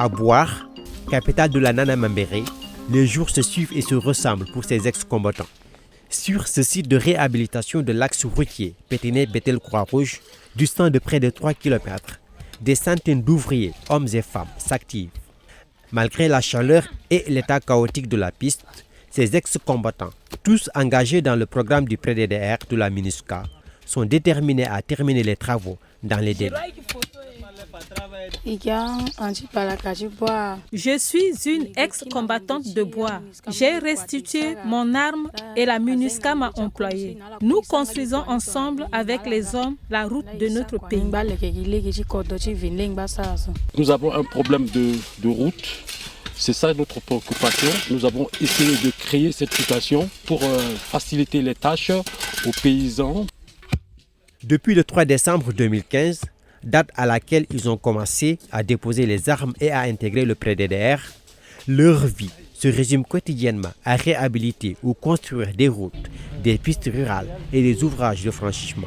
À Bouar, capitale de la Nana Mambéré, les jours se suivent et se ressemblent pour ces ex-combattants. Sur ce site de réhabilitation de l'axe routier Péténé-Bétel-Croix-Rouge, distant de près de 3 km, des centaines d'ouvriers, hommes et femmes, s'activent. Malgré la chaleur et l'état chaotique de la piste, ces ex-combattants, tous engagés dans le programme du PDDR de la MINUSCA, sont déterminés à terminer les travaux dans les délais. Je suis une ex-combattante de bois. J'ai restitué mon arme et la MINUSCA m'a employée. Nous construisons ensemble avec les hommes la route de notre pays. Nous avons un problème de route. C'est ça notre préoccupation. Nous avons essayé de créer cette situation pour faciliter les tâches aux paysans. Depuis le 3 décembre 2015, date à laquelle ils ont commencé à déposer les armes et à intégrer le PDDR, leur vie se résume quotidiennement à réhabiliter ou construire des routes, des pistes rurales et des ouvrages de franchissement.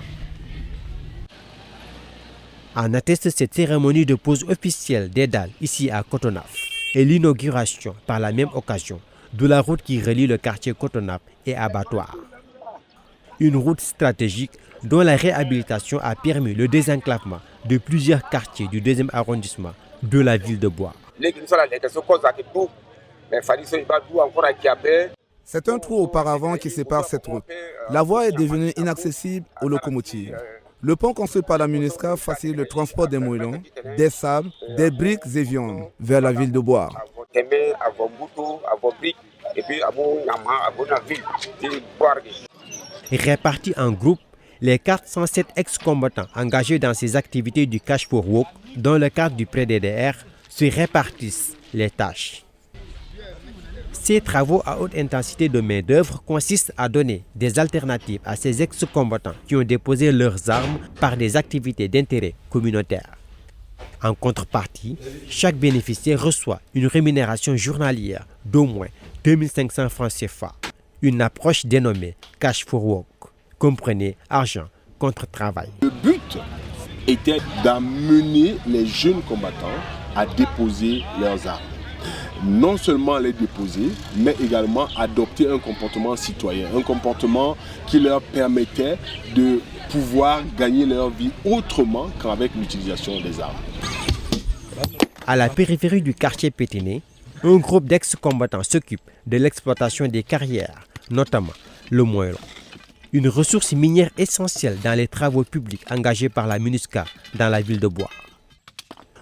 En atteste cette cérémonie de pose officielle des dalles ici à Cotonaf et l'inauguration par la même occasion de la route qui relie le quartier Cotonaf et Abattoir. Une route stratégique dont la réhabilitation a permis le désenclavement de plusieurs quartiers du 2e arrondissement de la ville de Bois. C'est un trou auparavant qui sépare cette route. La voie est devenue inaccessible aux locomotives. Le pont construit par la MINUSCA facilite le transport des moellons, des sables, des briques et viandes vers la ville de Bois. Répartis en groupes, les 407 ex-combattants engagés dans ces activités du Cash for Work, dans le cadre du PDDR, se répartissent les tâches. Ces travaux à haute intensité de main-d'œuvre consistent à donner des alternatives à ces ex-combattants qui ont déposé leurs armes par des activités d'intérêt communautaire. En contrepartie, chaque bénéficiaire reçoit une rémunération journalière d'au moins 2500 francs CFA. Une approche dénommée Cash for Work. Comprenez argent contre travail. Le but était d'amener les jeunes combattants à déposer leurs armes. Non seulement les déposer, mais également adopter un comportement citoyen, un comportement qui leur permettait de pouvoir gagner leur vie autrement qu'avec l'utilisation des armes. À la périphérie du quartier Péténé, un groupe d'ex-combattants s'occupe de l'exploitation des carrières, notamment le moellon. Une ressource minière essentielle dans les travaux publics engagés par la MINUSCA dans la ville de Bois.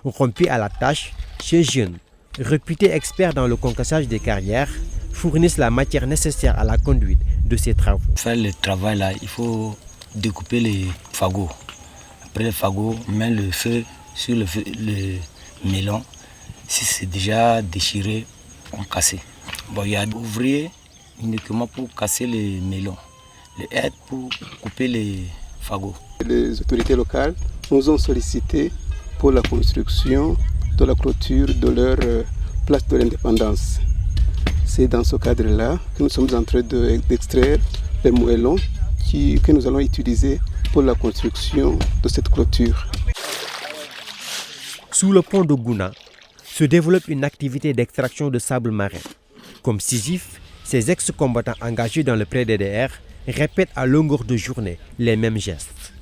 Rompus à la tâche, ces jeunes, réputés experts dans le concassage des carrières, fournissent la matière nécessaire à la conduite de ces travaux. Pour faire le travail là, il faut découper les fagots. Après les fagots, on met le feu sur le melon. Si c'est déjà déchiré, on casse. Bon, il y a des ouvriers uniquement pour casser les melons, les aides pour couper les fagots. Les autorités locales nous ont sollicité pour la construction de la clôture de leur place de l'indépendance. C'est dans ce cadre-là que nous sommes en train d'extraire les moellons que nous allons utiliser pour la construction de cette clôture. Sous le pont de Gouna se développe une activité d'extraction de sable marin. Comme Sisyphe, ces ex-combattants engagés dans le PDDR répètent à longueur de journée les mêmes gestes.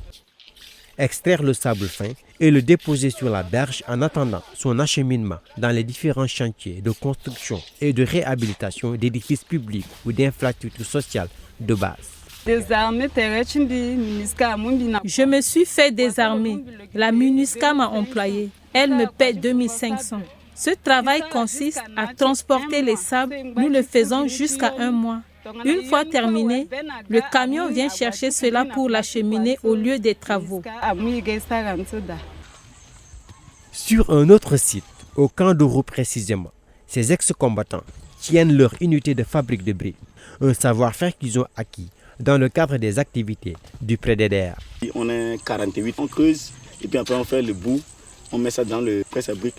Extraire le sable fin et le déposer sur la berge en attendant son acheminement dans les différents chantiers de construction et de réhabilitation d'édifices publics ou d'infrastructures sociales de base. Je me suis fait désarmer. La MINUSCA m'a employé. Elle me paie 2500. Ce travail consiste à transporter les sables. Nous le faisons jusqu'à 1 mois. Une fois terminé, le camion vient chercher cela pour l'acheminer au lieu des travaux. Sur un autre site, au camp d'Oro précisément, ces ex-combattants tiennent leur unité de fabrique de briques, un savoir-faire qu'ils ont acquis dans le cadre des activités du PDDR. On est 48, on creuse et puis après on fait le bout, on met ça dans le presse à briques,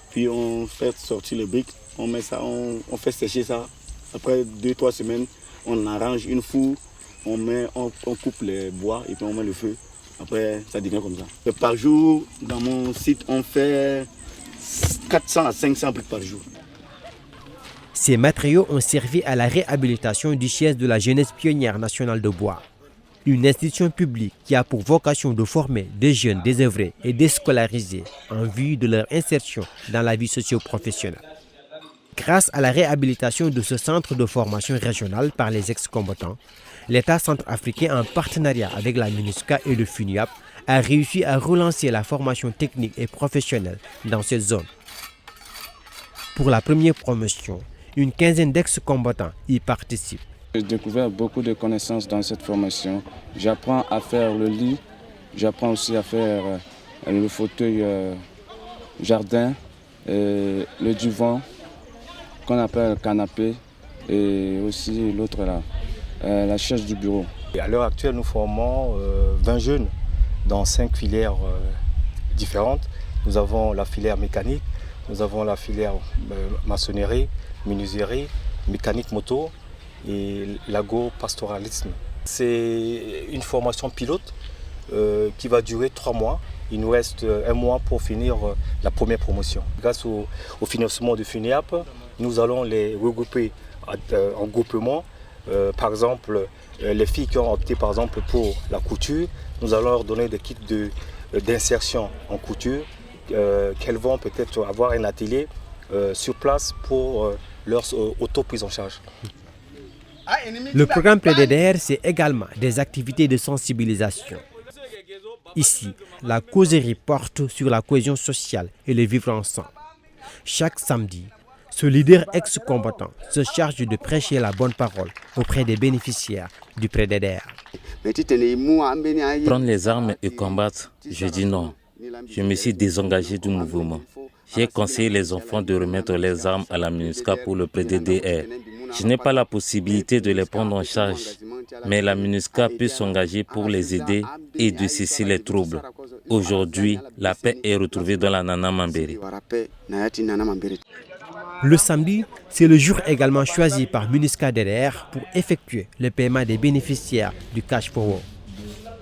puis on fait sortir les briques, on met ça, on fait sécher ça. Après 2-3 semaines, on arrange une four, on coupe les bois et puis on met le feu. Après, ça devient comme ça. Et par jour, dans mon site, on fait 400 à 500 briques par jour. Ces matériaux ont servi à la réhabilitation du siège de la jeunesse pionnière nationale de bois, une institution publique qui a pour vocation de former des jeunes désœuvrés et déscolarisés en vue de leur insertion dans la vie socio-professionnelle. Grâce à la réhabilitation de ce centre de formation régional par les ex-combattants, l'État centrafricain, en partenariat avec la MINUSCA et le FUNIAP, a réussi à relancer la formation technique et professionnelle dans cette zone. Pour la première promotion, une quinzaine d'ex-combattants y participent. J'ai découvert beaucoup de connaissances dans cette formation. J'apprends à faire le lit, j'apprends aussi à faire le fauteuil jardin, et le divan qu'on appelle canapé et aussi l'autre là, la chaise du bureau. Et à l'heure actuelle, nous formons 20 jeunes dans 5 filières différentes. Nous avons la filière mécanique, nous avons la filière maçonnerie, menuiserie, mécanique moto et l'agro-pastoralisme. C'est une formation pilote qui va durer 3 mois. Il nous reste 1 mois pour finir la première promotion. Grâce au financement du FUNIAP, nous allons les regrouper en groupement. Par exemple, les filles qui ont opté par exemple pour la couture, nous allons leur donner des kits d'insertion en couture, qu'elles vont peut-être avoir un atelier sur place pour leur auto-prise en charge. Le programme PDDR, c'est également des activités de sensibilisation. Ici, la causerie porte sur la cohésion sociale et le vivre ensemble. Chaque samedi, ce leader ex-combattant se charge de prêcher la bonne parole auprès des bénéficiaires du PDDR. Prendre les armes et combattre, je dis non. Je me suis désengagé du mouvement. J'ai conseillé les enfants de remettre les armes à la MINUSCA pour le PDDR. Je n'ai pas la possibilité de les prendre en charge, mais la MINUSCA peut s'engager pour les aider et de cesser les troubles. Aujourd'hui, la paix est retrouvée dans la Nana Mambere. Le samedi, c'est le jour également choisi par MINUSCA DDR pour effectuer le paiement des bénéficiaires du Cash for Work.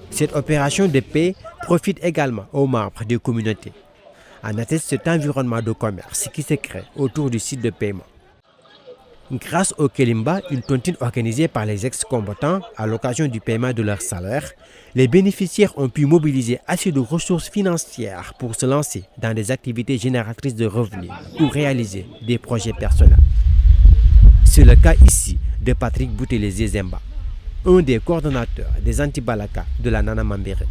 Cette opération de paix profite également aux membres des communautés. En atteste cet environnement de commerce qui se crée autour du site de paiement. Grâce au Kelimba, une tontine organisée par les ex-combattants à l'occasion du paiement de leur salaire, les bénéficiaires ont pu mobiliser assez de ressources financières pour se lancer dans des activités génératrices de revenus ou réaliser des projets personnels. C'est le cas ici de Patrick Boutelé-Zemba, un des coordonnateurs des Antibalaka de la Nana Mambere.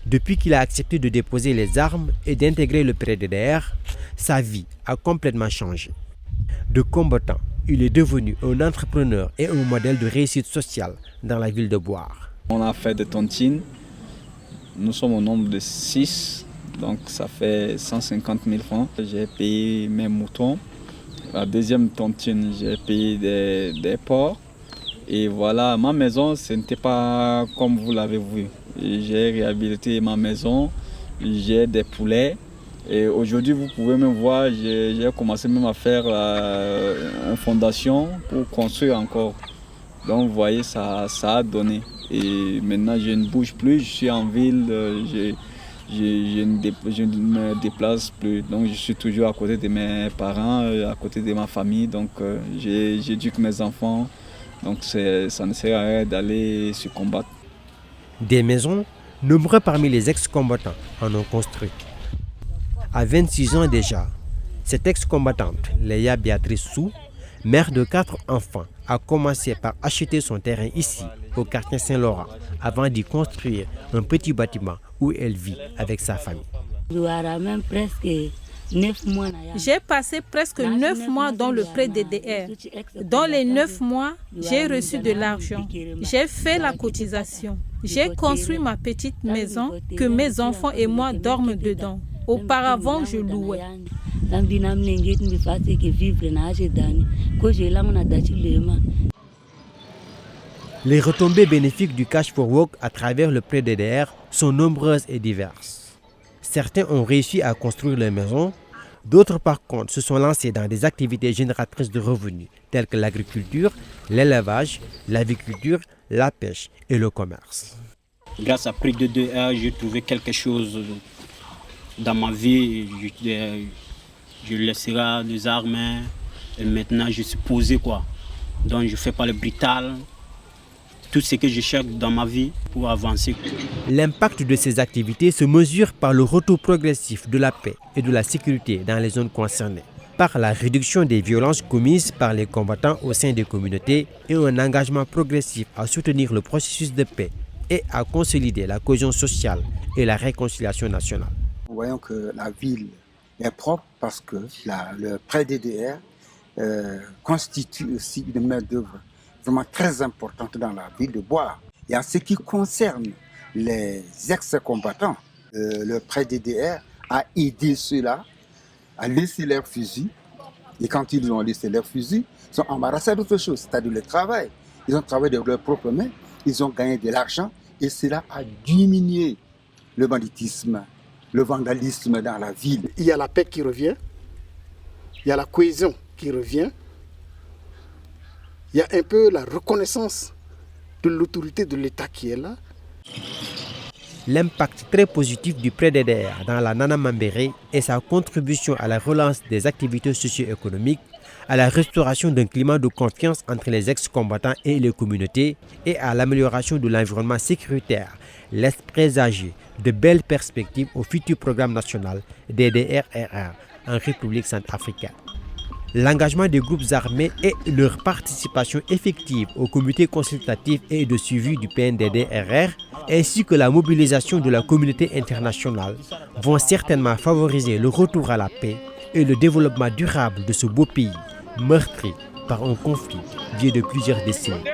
Depuis qu'il a accepté de déposer les armes et d'intégrer le PDDR, sa vie a complètement changé. De combattant, il est devenu un entrepreneur et un modèle de réussite sociale dans la ville de Boire. On a fait des tontines. Nous sommes au nombre de 6, donc ça fait 150 000 francs. J'ai payé mes moutons. La deuxième tontine, j'ai payé des porcs. Et voilà, ma maison, ce n'était pas comme vous l'avez vu. J'ai réhabilité ma maison, j'ai des poulets. Et aujourd'hui, vous pouvez même voir, j'ai commencé même à faire une fondation pour construire encore. Donc vous voyez, ça a donné. Et maintenant, je ne bouge plus, je suis en ville, je ne me déplace plus. Donc je suis toujours à côté de mes parents, à côté de ma famille. Donc j'éduque mes enfants. Donc ça ne sert à rien d'aller se combattre. Des maisons, nombreux parmi les ex-combattants en ont construit. À 26 ans déjà, cette ex-combattante, Léa Béatrice Sou, mère de 4 enfants, a commencé par acheter son terrain ici, au quartier Saint-Laurent, avant d'y construire un petit bâtiment où elle vit avec sa famille. J'ai passé presque 9 mois dans le PDDR. Dans les 9 mois, j'ai reçu de l'argent. J'ai fait la cotisation. J'ai construit ma petite maison que mes enfants et moi dorment dedans. Auparavant, je louais. Les retombées bénéfiques du Cash for Work à travers le PDDR sont nombreuses et diverses. Certains ont réussi à construire leur maison, d'autres par contre se sont lancés dans des activités génératrices de revenus telles que l'agriculture, l'élevage, l'aviculture, la pêche et le commerce. Grâce à PDDR, j'ai trouvé quelque chose dans ma vie. je laisserai les armes et maintenant je suis posé quoi. Donc je ne fais pas le brutal. Tout ce que je cherche dans ma vie pour avancer. L'impact de ces activités se mesure par le retour progressif de la paix et de la sécurité dans les zones concernées, par la réduction des violences commises par les combattants au sein des communautés et un engagement progressif à soutenir le processus de paix et à consolider la cohésion sociale et la réconciliation nationale. Nous voyons que la ville est propre parce que le prêt DDR constitue aussi une main-d'œuvre vraiment très importante dans la ville de Boa. Et en ce qui concerne les ex-combattants, le prêt DDR a aidé ceux-là à laisser leurs fusils. Et quand ils ont laissé leurs fusils, ils sont embarrassés d'autre chose, c'est-à-dire le travail. Ils ont travaillé de leurs propres mains, ils ont gagné de l'argent et cela a diminué le banditisme, le vandalisme dans la ville. Il y a la paix qui revient, il y a la cohésion qui revient, il y a un peu la reconnaissance de l'autorité de l'État qui est là. L'impact très positif du prêt DDR dans la Nana Mambéré et sa contribution à la relance des activités socio-économiques, à la restauration d'un climat de confiance entre les ex-combattants et les communautés et à l'amélioration de l'environnement sécuritaire laisse présager de belles perspectives au futur programme national DDR-RR en République centrafricaine. L'engagement des groupes armés et leur participation effective au comité consultatif et de suivi du PNDD-RR, ainsi que la mobilisation de la communauté internationale, vont certainement favoriser le retour à la paix et le développement durable de ce beau pays, meurtri par un conflit vieux de plusieurs décennies.